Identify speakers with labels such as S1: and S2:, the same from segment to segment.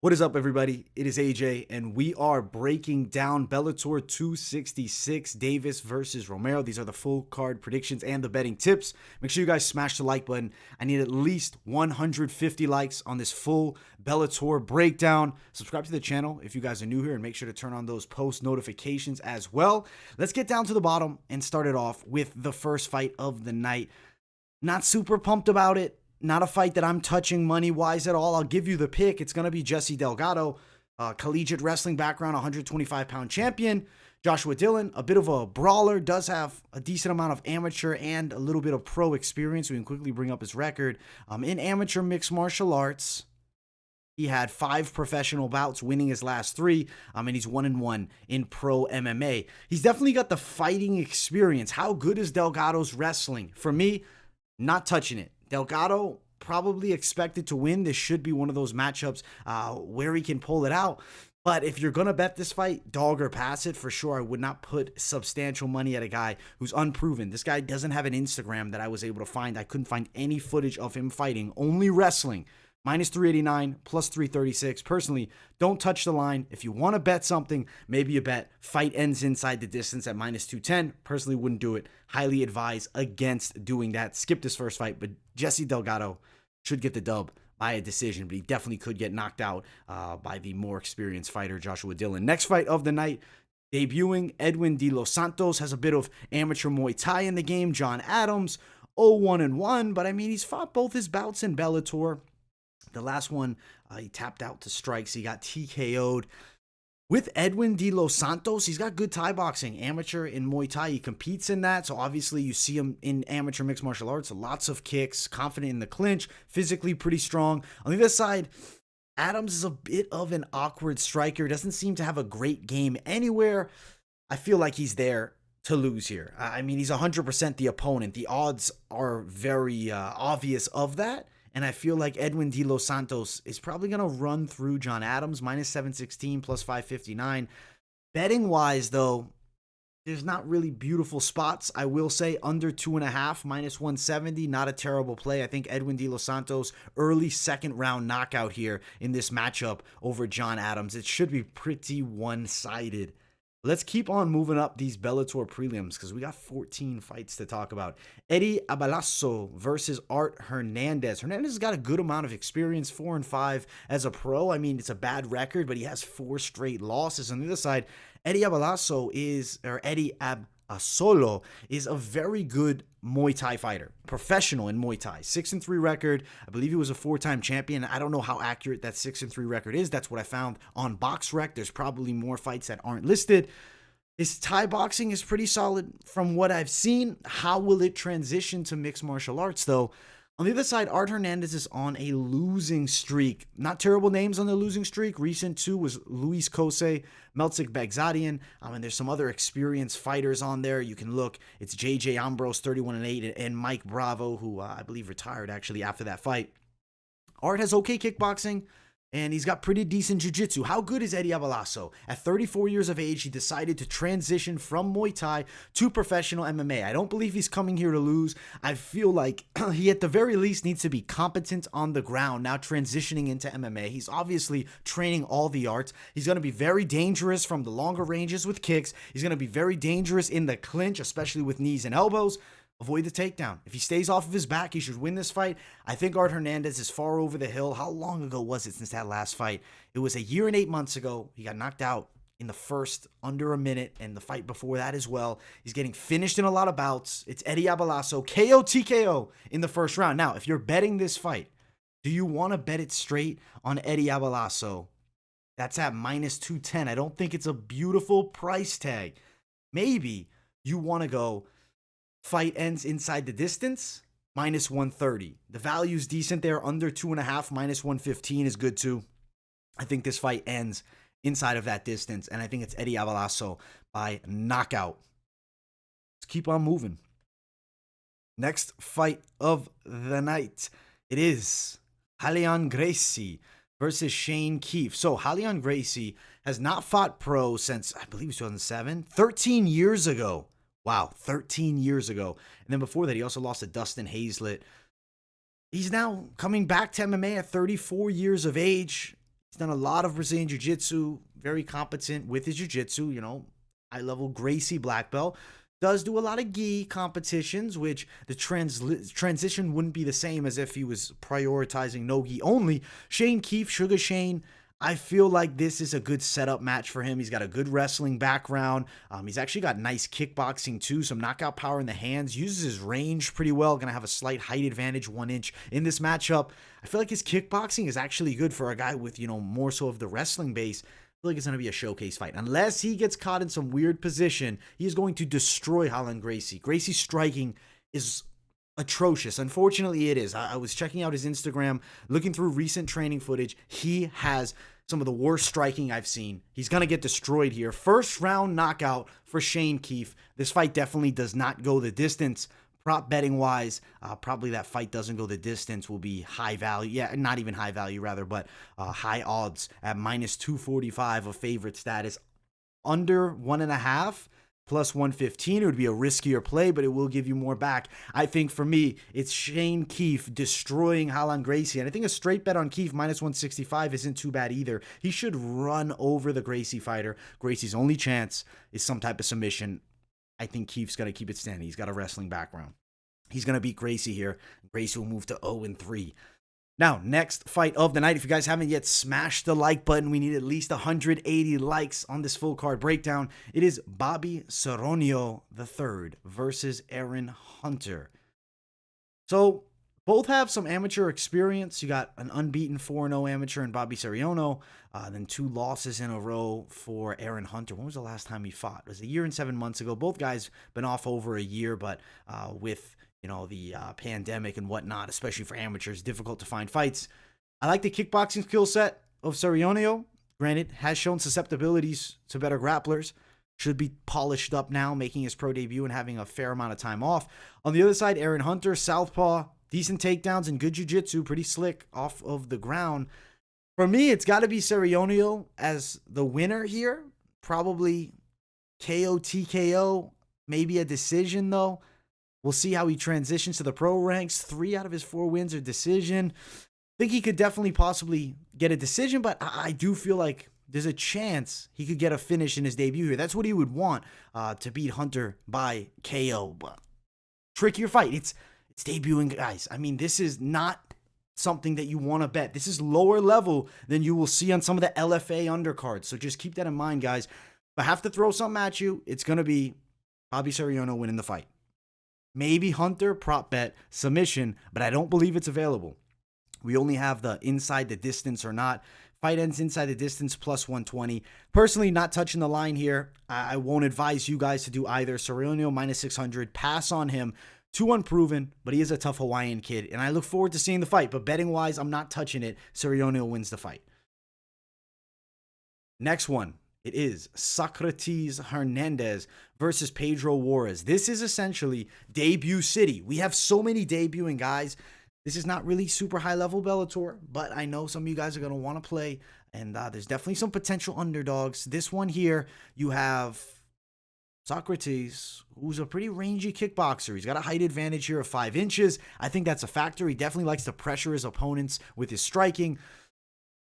S1: What is up, everybody? It is AJ, and we are breaking down Bellator 266, Davis versus Romero. These are the full card predictions and the betting tips. Make sure you guys smash the like button. I need at least 150 likes on this full Bellator breakdown. Subscribe to the channel if you guys are new here, and make sure to turn on those post notifications as well. Let's get down to the bottom and start it off with the first fight of the night. Not super pumped about it. Not a fight that I'm touching money-wise at all. I'll give you the pick. It's going to be Jesse Delgado, collegiate wrestling background, 125-pound champion. Joshua Dillon, a bit of a brawler, does have a decent amount of amateur and a little bit of pro experience. We can quickly bring up his record. In amateur mixed martial arts, he had 5 professional bouts, winning his last 3, and he's 1-1 in pro MMA. He's definitely got the fighting experience. How good is Delgado's wrestling? For me, not touching it. Delgado probably expected to win. This should be one of those matchups where he can pull it out. But if you're going to bet this fight, dog or pass it, for sure, I would not put substantial money at a guy who's unproven. This guy doesn't have an Instagram that I was able to find. I couldn't find any footage of him fighting, only wrestling. Minus 389, plus 336. Personally, don't touch the line. If you want to bet something, maybe you bet fight ends inside the distance at minus 210. Personally, wouldn't do it. Highly advise against doing that. Skip this first fight, but Jesse Delgado should get the dub by a decision, but he definitely could get knocked out by the more experienced fighter, Joshua Dillon. Next fight of the night, debuting Edwin de los Santos, has a bit of amateur Muay Thai in the game. John Adams, 0-1-1, but I mean, he's fought both his bouts in Bellator. The last one, he tapped out to strikes. He got TKO'd. With Edwin de los Santos, he's got good Thai boxing, amateur in Muay Thai. He competes in that, so obviously you see him in amateur mixed martial arts. Lots of kicks, confident in the clinch, physically pretty strong. On the other side, Adams is a bit of an awkward striker. Doesn't seem to have a great game anywhere. I feel like he's there to lose here. I mean, he's 100% the opponent. The odds are very obvious of that. And I feel like Edwin de los Santos is probably going to run through John Adams, minus 716, plus 559. Betting-wise, though, there's not really beautiful spots. I will say under 2.5, minus 170, not a terrible play. I think Edwin de los Santos, early second-round knockout here in this matchup over John Adams. It should be pretty one-sided. Let's keep on moving up these Bellator prelims because we got 14 fights to talk about. Eddie Abasolo versus Art Hernandez. Hernandez has got a good amount of experience, 4-5 as a pro. I mean, it's a bad record, but he has 4 straight losses. On the other side, Eddie Abasolo is a very good Muay Thai fighter, professional in Muay Thai, 6-3 record. I believe he was a 4-time champion. I don't know how accurate that 6-3 record is. That's what I found on BoxRec. There's probably more fights that aren't listed. His Thai boxing is pretty solid from what I've seen. How will it transition to mixed martial arts, though? On the other side, Art Hernandez is on a losing streak. Not terrible names on the losing streak. Recent 2 was Luis Kose, Meltzik Bagzadian, and there's some other experienced fighters on there. You can look. It's JJ Ambrose, 31-8, and Mike Bravo, who I believe retired actually after that fight. Art has okay kickboxing, and he's got pretty decent jiu-jitsu. How good is Eddie Abasolo? At 34 years of age, he decided to transition from Muay Thai to professional MMA. I don't believe he's coming here to lose. I feel like he at the very least needs to be competent on the ground, now transitioning into MMA. He's obviously training all the arts. He's going to be very dangerous from the longer ranges with kicks. He's going to be very dangerous in the clinch, especially with knees and elbows. Avoid the takedown. If he stays off of his back, he should win this fight. I think Art Hernandez is far over the hill. How long ago was it since that last fight? It was 1 year and 8 months ago. He got knocked out in the first under a minute, and the fight before that as well. He's getting finished in a lot of bouts. It's Eddie Abasolo, KO TKO in the first round. Now, if you're betting this fight, do you want to bet it straight on Eddie Abasolo? That's at minus 210. I don't think it's a beautiful price tag. Maybe you want to go fight ends inside the distance, minus 130. The value's decent there, under 2.5, minus 115 is good too. I think this fight ends inside of that distance, and I think it's Eddie Abasolo by knockout. Let's keep on moving. Next fight of the night. It is Rhalan Gracie versus Shane Keefe. So Rhalan Gracie has not fought pro since, I believe it was 2007, 13 years ago. Wow, 13 years ago. And then before that, he also lost to Dustin Hazlett. He's now coming back to MMA at 34 years of age. He's done a lot of Brazilian Jiu-Jitsu, very competent with his Jiu-Jitsu, high-level Gracie black belt. Does do a lot of gi competitions, which the transition wouldn't be the same as if he was prioritizing no gi only. Shane Keefe, Sugar Shane, I feel like this is a good setup match for him. He's got a good wrestling background. He's actually got nice kickboxing too, some knockout power in the hands, uses his range pretty well, going to have a slight height advantage, 1 inch in this matchup. I feel like his kickboxing is actually good for a guy with, more so of the wrestling base. I feel like it's going to be a showcase fight. Unless he gets caught in some weird position, he is going to destroy Rhalan Gracie. Gracie's striking is atrocious. Unfortunately, it is. I was checking out his Instagram, looking through recent training footage. He has some of the worst striking I've seen. He's going to get destroyed here. First round knockout for Shane Keefe. This fight definitely does not go the distance. Prop betting wise, probably that fight doesn't go the distance will be high value. Yeah, not even high value rather, but high odds at minus 245 of favorite status. Under 1.5 plus 115, it would be a riskier play, but it will give you more back. I think for me, it's Shane Keefe destroying Rhalan Gracie. And I think a straight bet on Keefe minus 165 isn't too bad either. He should run over the Gracie fighter. Gracie's only chance is some type of submission. I think Keefe's going to keep it standing. He's got a wrestling background. He's going to beat Gracie here. Gracie will move to 0-3. Now, next fight of the night. If you guys haven't yet smashed the like button, we need at least 180 likes on this full card breakdown. It is Bobby Seronio III versus Erin Hunter. So, both have some amateur experience. You got an unbeaten 4-0 amateur in Bobby Seronio, then 2 losses in a row for Erin Hunter. When was the last time he fought? It was 1 year and 7 months ago. Both guys been off over a year, but with the pandemic and whatnot, especially for amateurs, difficult to find fights. I like the kickboxing skill set of Seronio. Granted, has shown susceptibilities to better grapplers. Should be polished up now, making his pro debut and having a fair amount of time off. On the other side, Erin Hunter, southpaw, decent takedowns and good jiu-jitsu, pretty slick off of the ground. For me, it's got to be Seronio as the winner here. Probably KO, TKO, maybe a decision though. We'll see how he transitions to the pro ranks. 3 out of his 4 wins are decision. I think he could definitely possibly get a decision, but I do feel like there's a chance he could get a finish in his debut here. That's what he would want, to beat Hunter by KO. But trickier fight. It's debuting guys. I mean, this is not something that you want to bet. This is lower level than you will see on some of the LFA undercards. So just keep that in mind, guys. If I have to throw something at you, it's going to be Bobby Seronio winning the fight. Maybe Hunter, prop bet, submission, but I don't believe it's available. We only have the inside the distance or not. Fight ends inside the distance plus 120. Personally, not touching the line here. I won't advise you guys to do either. Seronio minus 600. Pass on him. Too unproven, but he is a tough Hawaiian kid, and I look forward to seeing the fight. But betting-wise, I'm not touching it. Seronio wins the fight. Next one. It is Socrates Hernandez versus Pedro Juarez. This is essentially debut city. We have so many debuting guys. This is not really super high-level Bellator, but I know some of you guys are going to want to play, and there's definitely some potential underdogs. This one here, you have Socrates, who's a pretty rangy kickboxer. He's got a height advantage here of 5 inches. I think that's a factor. He definitely likes to pressure his opponents with his striking.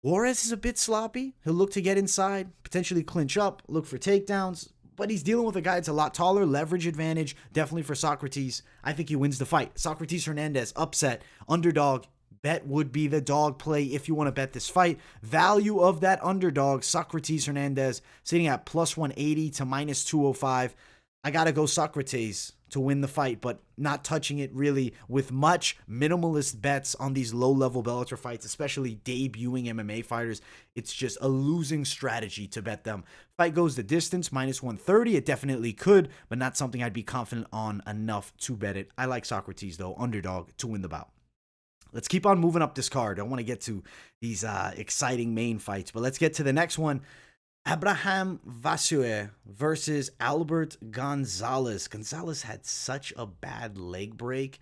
S1: Juarez is a bit sloppy. He'll look to get inside, potentially clinch up, look for takedowns, but he's dealing with a guy that's a lot taller, leverage advantage, definitely for Socrates. I think he wins the fight. Socrates Hernandez, upset, underdog, bet would be the dog play if you want to bet this fight. Value of that underdog, Socrates Hernandez, sitting at plus 180 to minus 205. I got to go Socrates to win the fight, but not touching it really with much minimalist bets on these low-level Bellator fights, especially debuting MMA fighters. It's just a losing strategy to bet them. Fight goes the distance, minus 130. It definitely could, but not something I'd be confident on enough to bet it. I like Socrates, though, underdog to win the bout. Let's keep on moving up this card. I want to get to these exciting main fights, but let's get to the next one. Abraham Vaesau versus Albert Gonzales. Gonzales had such a bad leg break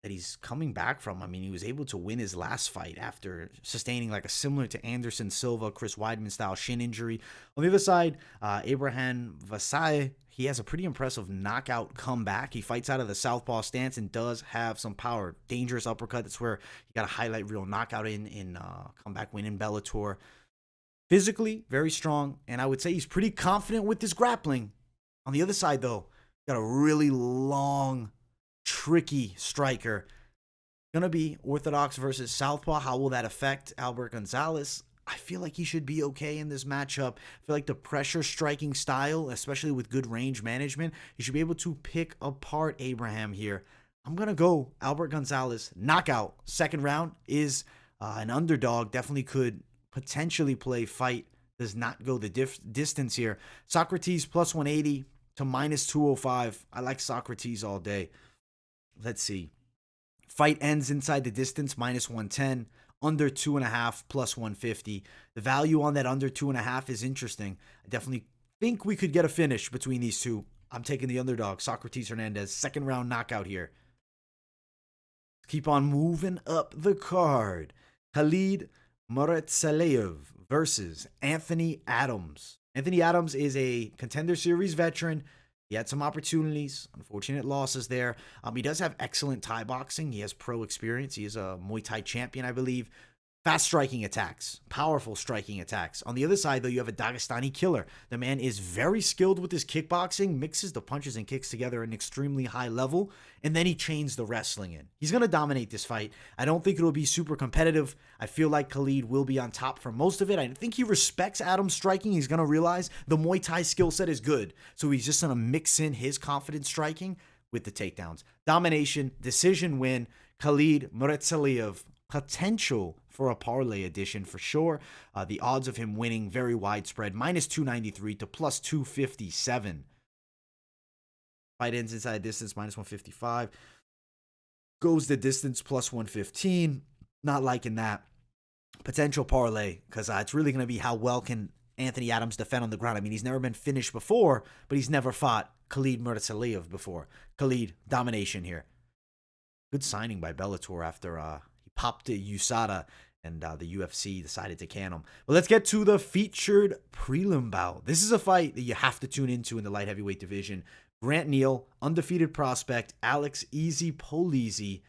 S1: that he's coming back from. I mean, he was able to win his last fight after sustaining like a similar to Anderson Silva, Chris Weidman style shin injury. On the other side, Abraham Vaesau, he has a pretty impressive knockout comeback. He fights out of the southpaw stance and does have some power. Dangerous uppercut. That's where you got a highlight reel knockout in comeback win in Bellator. Physically, very strong, and I would say he's pretty confident with his grappling. On the other side, though, got a really long, tricky striker. Gonna be orthodox versus southpaw. How will that affect Albert Gonzales? I feel like he should be okay in this matchup. I feel like the pressure striking style, especially with good range management, he should be able to pick apart Abraham here. I'm going to go Albert Gonzales. Knockout. Second round is an underdog. Definitely could potentially play fight. Does not go the distance here. Socrates plus 180 to minus 205. I like Socrates all day. Let's see. Fight ends inside the distance, minus 110. Under 2.5 plus 150. The value on that under 2.5 is interesting. I definitely think we could get a finish between these two. I'm taking the underdog, Socrates Hernandez. Second round knockout here. Keep on moving up the card. Khalid Murtazaliev versus Anthony Adams. Anthony Adams is a Contender Series veteran. He had some opportunities, unfortunate losses there. He does have excellent Thai boxing. He has pro experience. He is a Muay Thai champion, I believe. Fast striking attacks, powerful striking attacks. On the other side, though, you have a Dagestani killer. The man is very skilled with his kickboxing, mixes the punches and kicks together at an extremely high level, and then he chains the wrestling in. He's going to dominate this fight. I don't think it'll be super competitive. I feel like Khalid will be on top for most of it. I think he respects Adams' striking. He's going to realize the Muay Thai skill set is good, so he's just going to mix in his confident striking with the takedowns. Domination, decision win, Khalid Murtazaliev. Potential for a parlay edition for sure. The odds of him winning very widespread, minus 293 to plus 257. Fight ends inside distance, minus 155. Goes the distance, plus 115. Not liking that. Potential parlay, because it's really going to be how well can Anthony Adams defend on the ground. I mean, he's never been finished before, but he's never fought Khalid Murtazaliev before. Khalid, domination here. Good signing by Bellator after he popped USADA and the UFC decided to can him. But let's get to the featured prelim bout. This is a fight that you have to tune into in the light heavyweight division. Grant Neal, undefeated prospect, Alex Easy Polozzi.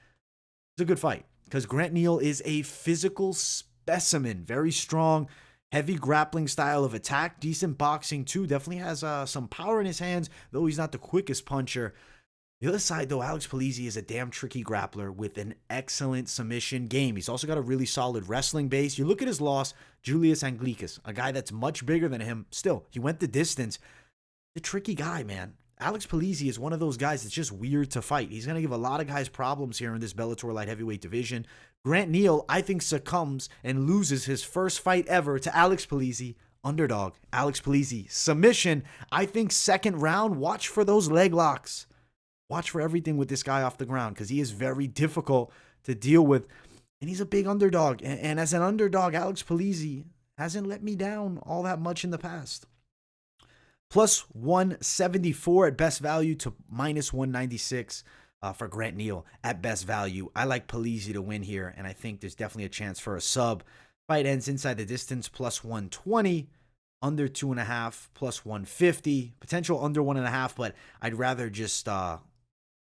S1: It's a good fight because Grant Neal is a physical specimen, very strong, heavy grappling style of attack, decent boxing too. Definitely has some power in his hands, though he's not the quickest puncher. The other side, though, Alex Polozzi is a damn tricky grappler with an excellent submission game. He's also got a really solid wrestling base. You look at his loss, Julius Anglickas, a guy that's much bigger than him. Still, he went the distance. The tricky guy, man. Alex Polozzi is one of those guys that's just weird to fight. He's going to give a lot of guys problems here in this Bellator light heavyweight division. Grant Neal, I think, succumbs and loses his first fight ever to Alex Polozzi. Underdog, Alex Polozzi. Submission, I think second round. Watch for those leg locks. Watch for everything with this guy off the ground because he is very difficult to deal with. And he's a big underdog. And as an underdog, Alex Polozzi hasn't let me down all that much in the past. Plus 174 at best value to minus 196 for Grant Neal at best value. I like Polozzi to win here, and I think there's definitely a chance for a sub. Fight ends inside the distance, plus 120. Under 2.5, plus 150. Potential under 1.5, but I'd rather just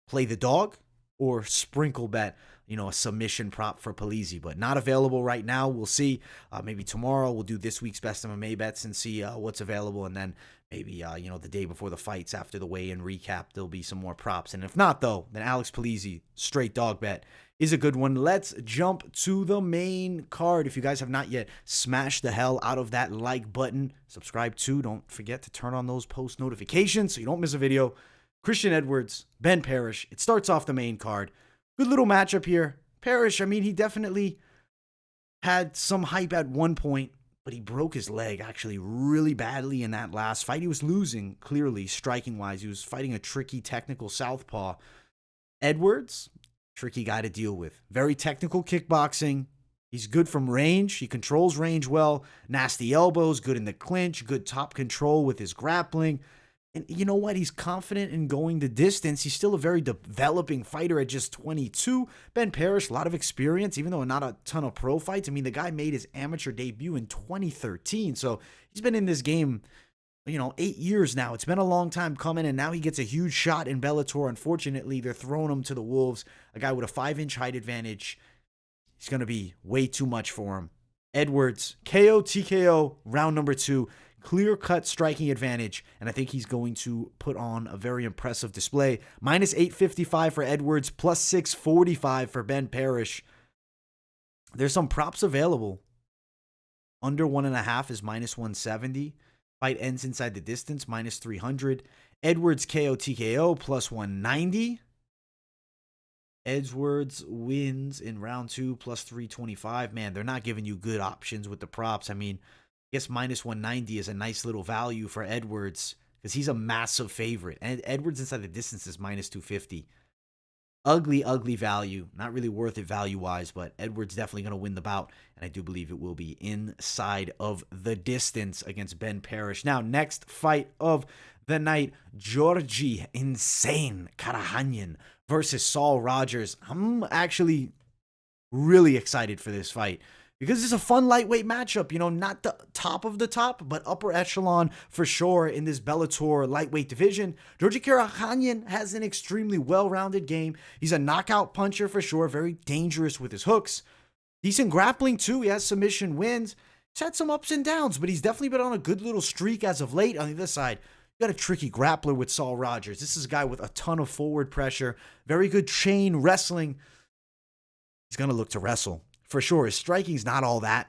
S1: play the dog or sprinkle bet, a submission prop for Polozzi, but not available right now. We'll see. Maybe tomorrow we'll do this week's best MMA bets and see what's available. And then maybe, the day before the fights, after the weigh-in recap, there'll be some more props. And if not, though, then Alex Polozzi, straight dog bet, is a good one. Let's jump to the main card. If you guys have not yet, smash the hell out of that like button. Subscribe too. Don't forget to turn on those post notifications so you don't miss a video. Christian Edwards, Ben Parrish. It starts off the main card. Good little matchup here. Parrish, I mean, he definitely had some hype at one point, but he broke his leg actually really badly in that last fight. He was losing, clearly, striking-wise. He was fighting a tricky, technical southpaw. Edwards, tricky guy to deal with. Very technical kickboxing. He's good from range. He controls range well. Nasty elbows, good in the clinch, good top control with his grappling. And you know what? He's confident in going the distance. He's still a very developing fighter at just 22. Ben Parrish, a lot of experience, even though not a ton of pro fights. I mean, the guy made his amateur debut in 2013. So he's been in this game, 8 years now. It's been a long time coming, and now he gets a huge shot in Bellator. Unfortunately, they're throwing him to the wolves. A guy with a 5-inch height advantage. He's going to be way too much for him. Edwards, KO, TKO, round number 2. Clear-cut striking advantage, and I think he's going to put on a very impressive display. Minus 855 for Edwards, plus 645 for Ben Parrish. There's some props available. Under 1.5 is minus 170. Fight ends inside the distance, minus 300. Edwards KO TKO, plus 190. Edwards wins in round 2, plus 325. Man, they're not giving you good options with the props. I mean, I guess minus 190 is a nice little value for Edwards because he's a massive favorite. And Edwards inside the distance is minus 250. Ugly, ugly value. Not really worth it value-wise, but Edwards definitely going to win the bout. And I do believe it will be inside of the distance against Ben Parrish. Now, next fight of the night, Georgi Insane Karakhanyan versus Saul Rogers. I'm actually really excited for this fight because it's a fun lightweight matchup. You know, not the top of the top, but upper echelon for sure in this Bellator lightweight division. Georgi Karakhanyan has an extremely well-rounded game. He's a knockout puncher for sure, very dangerous with his hooks. Decent grappling too. He has submission wins. He's had some ups and downs, but he's definitely been on a good little streak as of late. On the other side, you got a tricky grappler with Saul Rogers. This is a guy with a ton of forward pressure, very good chain wrestling. He's going to look to wrestle. For sure, his striking's not all that.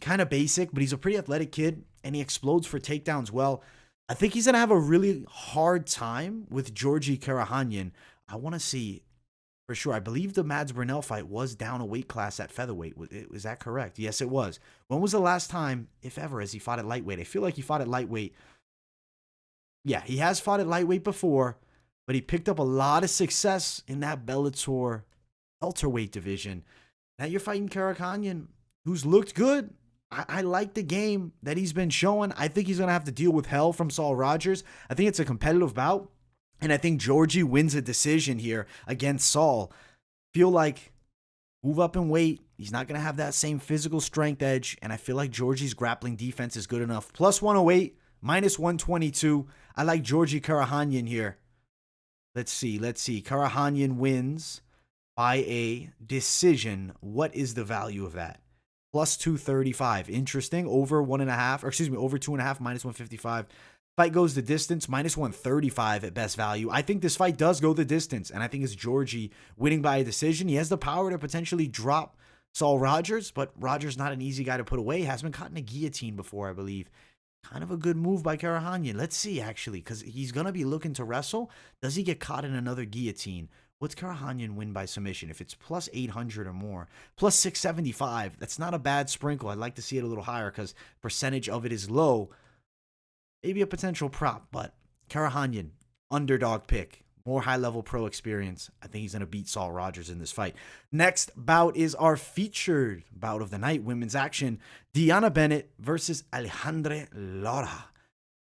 S1: Kind of basic, but he's a pretty athletic kid, and he explodes for takedowns well. I think he's going to have a really hard time with Georgi Karakhanyan. I want to see for sure. I believe the Mads Burnell fight was down a weight class at featherweight. Was that correct? Yes, it was. When was the last time, if ever, has he fought at lightweight? I feel like he fought at lightweight. Yeah, he has fought at lightweight before, but he picked up a lot of success in that Bellator welterweight division. Now you're fighting Karakhanyan, who's looked good. I like the game that he's been showing. I think he's going to have to deal with hell from Saul Rogers. I think it's a competitive bout, and I think Georgi wins a decision here against Saul. Feel like move up in weight. He's not going to have that same physical strength edge, and I feel like Georgi's grappling defense is good enough. Plus 108, minus 122. I like Georgi Karakhanyan here. Let's see. Karakhanyan wins by a decision. What is the value of that? Plus 235. Interesting. Over 1.5, or excuse me, over 2.5, minus 155. Fight goes the distance, minus 135 at best value. I think this fight does go the distance, and I think it's Georgi winning by a decision. He has the power to potentially drop Saul Rogers, but Rogers not an easy guy to put away. Has been caught in a guillotine before, I believe. Kind of a good move by Karakhanyan. Let's see, actually, because he's going to be looking to wrestle. Does he get caught in another guillotine? What's Karakhanyan win by submission? If it's plus 800 or more, plus 675, that's not a bad sprinkle. I'd like to see it a little higher because percentage of it is low. Maybe a potential prop, but Karakhanyan, underdog pick. More high-level pro experience. I think he's going to beat Saul Rogers in this fight. Next bout is our featured bout of the night, women's action. DeAnna Bennett versus Alejandra Lara.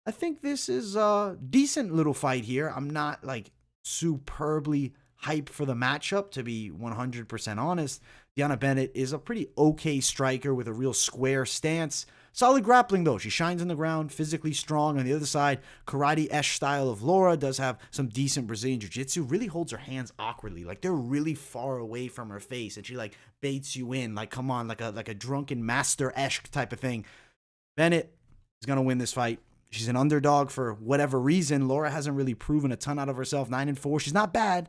S1: I think this is a decent little fight here. I'm not like superbly hyped for the matchup, to be 100% honest. DeAnna Bennett is a pretty okay striker with a real square stance. Solid grappling, though. She shines on the ground, physically strong. On the other side, karate-esque style of Lara does have some decent Brazilian jiu-jitsu. Really holds her hands awkwardly. Like, they're really far away from her face, and she, like, baits you in. Like, come on, like a drunken master-esque type of thing. Bennett is going to win this fight. She's an underdog for whatever reason. Lara hasn't really proven a ton out of herself. 9-4. She's not bad.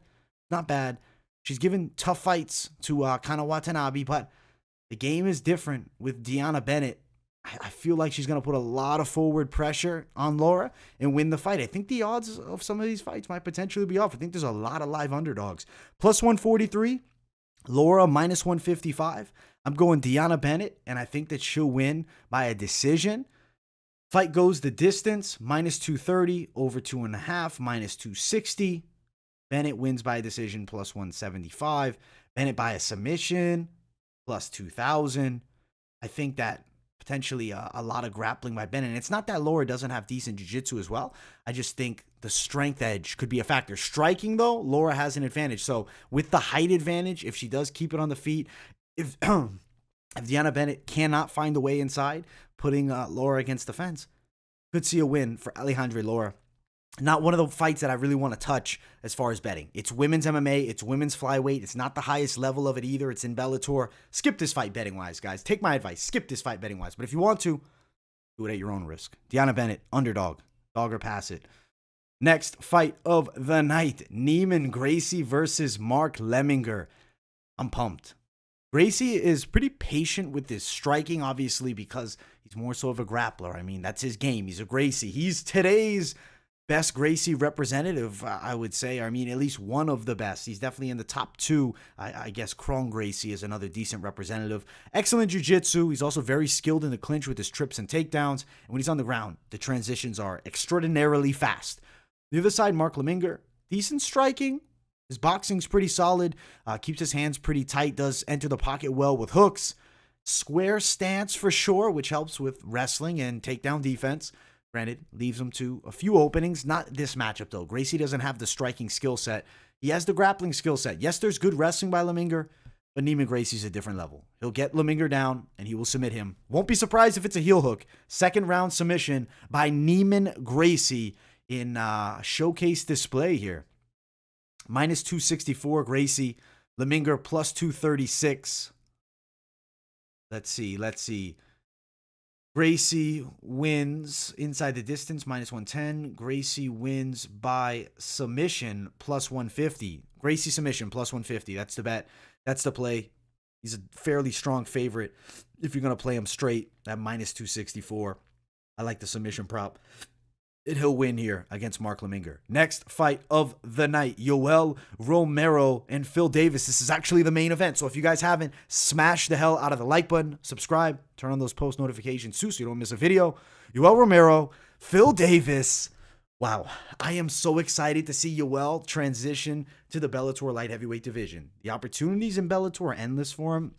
S1: Not bad. She's given tough fights to Kana Watanabe, but the game is different with DeAnna Bennett. I feel like she's going to put a lot of forward pressure on Lara and win the fight. I think the odds of some of these fights might potentially be off. I think there's a lot of live underdogs. Plus 143, Lara minus 155. I'm going DeAnna Bennett, and I think that she'll win by a decision. Fight goes the distance, minus 230, over 2.5, minus 260. Bennett wins by a decision, plus 175. Bennett by a submission, plus 2,000. I think that potentially a lot of grappling by Bennett. And it's not that Lara doesn't have decent jiu-jitsu as well. I just think the strength edge could be a factor. Striking, though, Lara has an advantage. So with the height advantage, if she does keep it on the feet, if DeAnna Bennett cannot find a way inside, putting Lara against the fence, could see a win for Alejandra Lara. not one of the fights that I really want to touch as far as betting. It's women's MMA. It's women's flyweight. It's not the highest level of it either. It's in Bellator. Skip this fight betting-wise, guys. Take my advice. Skip this fight betting-wise. But if you want to, do it at your own risk. DeAnna Bennett, underdog. Dog or pass it. Next fight of the night. Neiman Gracie versus Mark Lemminger. I'm pumped. Gracie is pretty patient with his striking, obviously, because he's more so of a grappler. I mean, that's his game. He's a Gracie. He's today's best Gracie representative, I would say. I mean, at least one of the best. He's definitely in the top two. I guess Krong Gracie is another decent representative. Excellent jiu-jitsu. He's also very skilled in the clinch with his trips and takedowns. And when he's on the ground, the transitions are extraordinarily fast. The other side, Mark Lemminger, decent striking. His boxing's pretty solid. Keeps his hands pretty tight. Does enter the pocket well with hooks. Square stance for sure, which helps with wrestling and takedown defense. Granted, leaves him to a few openings. Not this matchup, though. Gracie doesn't have the striking skill set. He has the grappling skill set. Yes, there's good wrestling by Lemminger, but Neiman Gracie's a different level. He'll get Lemminger down, and he will submit him. Won't be surprised if it's a heel hook. Second round submission by Neiman Gracie in showcase display here. Minus 264, Gracie. Lemminger plus 236. Let's see. Gracie wins inside the distance, minus 110. Gracie wins by submission, plus 150. Gracie submission, plus 150. That's the bet. That's the play. He's a fairly strong favorite if you're going to play him straight at minus 264. I like the submission prop. And he'll win here against Mark Lemminger. Next fight of the night, Yoel Romero and Phil Davis. This is actually the main event. So if you guys haven't, smash the hell out of the like button, subscribe, turn on those post notifications too so you don't miss a video. Yoel Romero, Phil Davis. Wow, I am so excited to see Yoel transition to the Bellator light heavyweight division. The opportunities in Bellator are endless for him.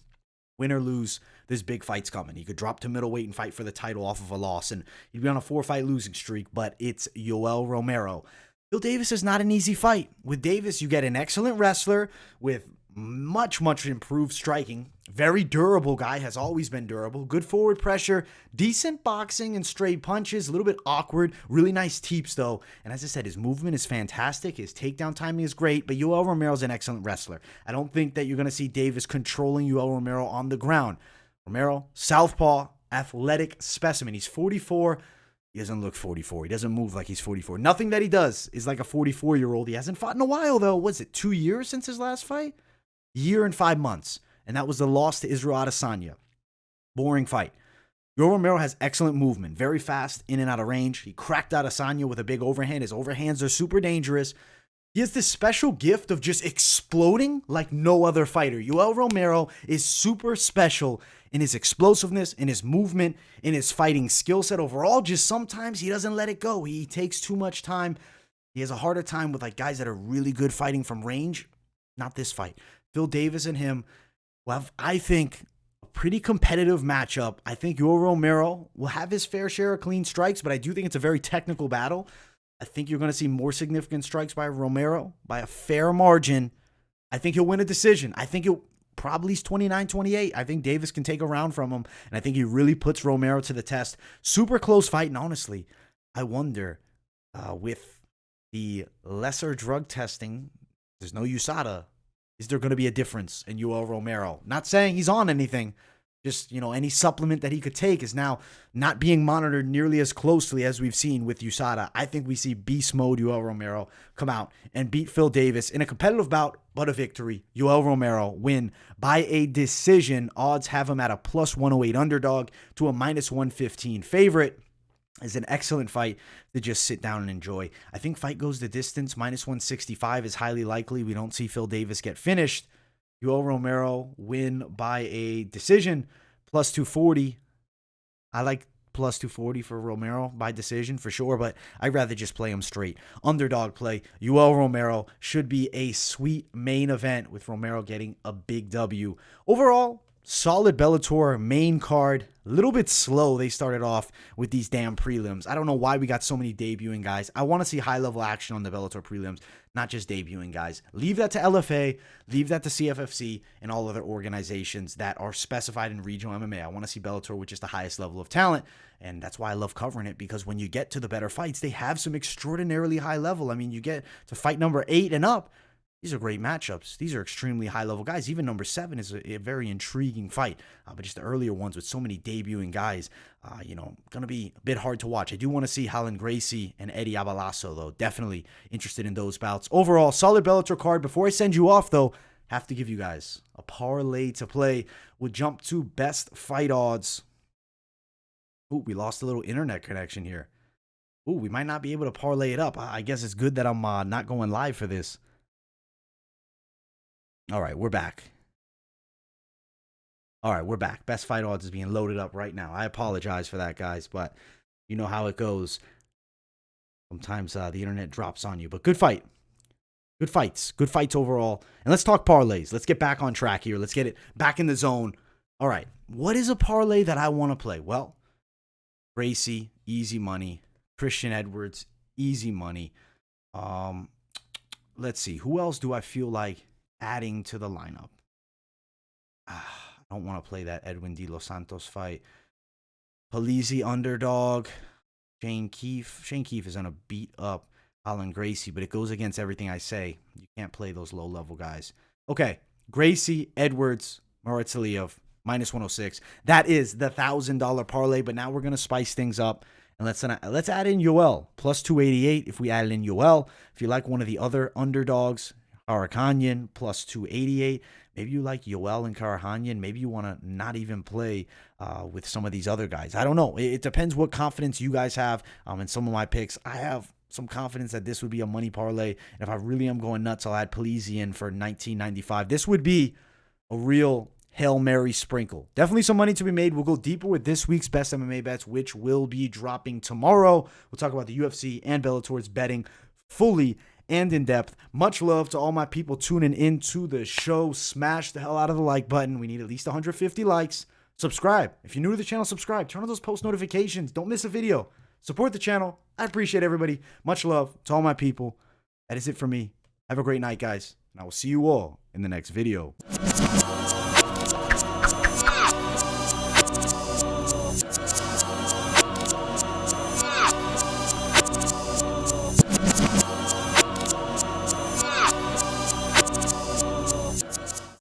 S1: Win or lose, there's big fights coming. He could drop to middleweight and fight for the title off of a loss, and he'd be on a 4-fight losing streak, but it's Yoel Romero. Phil Davis is not an easy fight. With Davis, you get an excellent wrestler with much improved striking. Very durable guy, has always been durable. Good forward pressure, decent boxing and straight punches, a little bit awkward. Really nice teeps, though. And as I said, his movement is fantastic. His takedown timing is great, but Yoel Romero is an excellent wrestler. I don't think that you're going to see Davis controlling Yoel Romero on the ground. Romero, southpaw, athletic specimen. He's 44. He doesn't look 44. He doesn't move like he's 44. Nothing that he does is like a 44-year-old. He hasn't fought in a while, though. Was it 2 years since his last fight? Year and 5 months. And that was the loss to Israel Adesanya. Boring fight. Yoel Romero has excellent movement. Very fast, in and out of range. He cracked Adesanya with a big overhand. His overhands are super dangerous. He has this special gift of just exploding like no other fighter. Yoel Romero is super special in his explosiveness, in his movement, in his fighting skill set overall. Just sometimes he doesn't let it go. He takes too much time. He has a harder time with like guys that are really good fighting from range. Not this fight. Phil Davis and him will have, I think, a pretty competitive matchup. I think Yoel Romero will have his fair share of clean strikes, but I do think it's a very technical battle. I think you're going to see more significant strikes by Romero by a fair margin. I think he'll win a decision. I think he'll probably 29-28. I think Davis can take a round from him, and I think he really puts Romero to the test. Super close fight, and honestly, I wonder, with the lesser drug testing, there's no USADA. Is there going to be a difference in Yoel Romero? Not saying he's on anything. Just, any supplement that he could take is now not being monitored nearly as closely as we've seen with USADA. I think we see beast mode Yoel Romero come out and beat Phil Davis in a competitive bout, but a victory. Yoel Romero win by a decision. Odds have him at a plus 108 underdog to a minus 115 favorite. Is an excellent fight to just sit down and enjoy. I think fight goes the distance. Minus 165 is highly likely. We don't see Phil Davis get finished. Yoel Romero win by a decision. Plus 240. I like plus 240 for Romero by decision for sure, but I'd rather just play him straight. Underdog play. Yoel Romero should be a sweet main event with Romero getting a big W. Overall, solid Bellator main card. A little bit slow. They started off with these damn prelims. I don't know why we got so many debuting guys. I want to see high-level action on the Bellator prelims, not just debuting guys. Leave that to LFA, leave that to CFFC, and all other organizations that are specified in regional MMA. I want to see Bellator with just the highest level of talent, and that's why I love covering it, because when you get to the better fights, they have some extraordinarily high level. I mean, you get to fight number 8 and up. These are great matchups. These are extremely high-level guys. Even number 7 is a very intriguing fight. But just the earlier ones with so many debuting guys, going to be a bit hard to watch. I do want to see Rhalan Gracie and Eddie Abasolo, though. Definitely interested in those bouts. Overall, solid Bellator card. Before I send you off, though, have to give you guys a parlay to play. We'll jump to best fight odds. Ooh, we lost a little internet connection here. Ooh, we might not be able to parlay it up. I guess it's good that I'm not going live for this. All right, we're back. Best fight odds is being loaded up right now. I apologize for that, guys, but you know how it goes. Sometimes the internet drops on you, but good fight. Good fights. Good fights overall. And let's talk parlays. Let's get back on track here. Let's get it back in the zone. All right, what is a parlay that I want to play? Well, Gracie, easy money. Christian Edwards, easy money. Let's see. Who else do I feel like adding to the lineup? I don't want to play that Edwin de los Santos fight. Polozzi underdog. Keefe. Keefe is going to beat up Rhalan Gracie, but it goes against everything I say. You can't play those low-level guys. Okay, Gracie, Edwards, Murtazaliev, -106. That is the $1,000 parlay, but now we're going to spice things up. And let's add in Yoel, +288 if we added in Yoel. If you like one of the other underdogs, Karakhanyan, +288. Maybe you like Yoel and Karakhanyan. Maybe you want to not even play with some of these other guys. I don't know. It depends what confidence you guys have in some of my picks. I have some confidence that this would be a money parlay. And if I really am going nuts, I'll add Polozzi in for $19.95. This would be a real Hail Mary sprinkle. Definitely some money to be made. We'll go deeper with this week's best MMA bets, which will be dropping tomorrow. We'll talk about the UFC and Bellator's betting fully and in depth. Much love to all my people tuning into the show. Smash the hell out of the like button. We need at least 150 likes. Subscribe. If you're new to the channel, subscribe. Turn on those post notifications. Don't miss a video. Support the channel. I appreciate everybody. Much love to all my people. That is it for me. Have a great night, guys. And I will see you all in the next video.